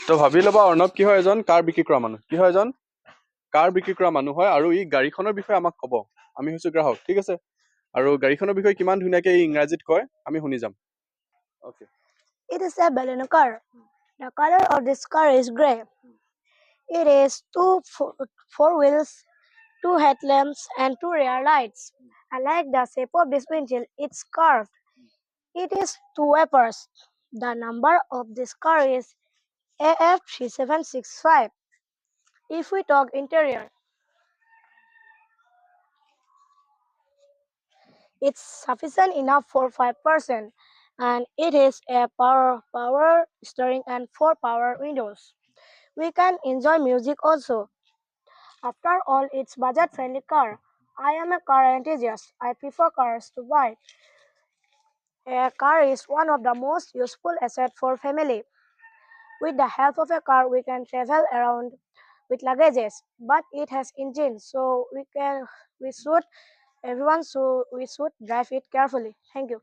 তো ভাবি ল'বা অৰ্ণৱ কি হয় এজন কাৰ বিক্ৰী কৰা মানুহ কি হয় এজন কাৰ বিক্ৰী কৰা মানুহ হয় আৰু ই গাড়ীখনৰ বিষয়ে আমাক ক'ব আমি হৈছো গ্ৰাহক ঠিক আছে আৰু গাড়ীখনৰ বিষয়ে কিমান ধুনীয়াকে ই ইংৰাজীত কয় আমি শুনি যাম okay It is a balloon car. The color of this car is gray. It has four wheels, two headlamps, and two rear lights. Unlike the shape of this windshield, it's curved. It is two wipers. The number of this car is AF3765. If we talk interior, it's sufficient enough for 5%, and it has a power steering and four power windows. We can enjoy music also. After all, it's budget-friendly car. I am a car enthusiast. I prefer cars to buy. A car is one of the most useful assets for family. With the help of a car, we can travel around with luggages, but it has engine, so we should drive it carefully. Thank you.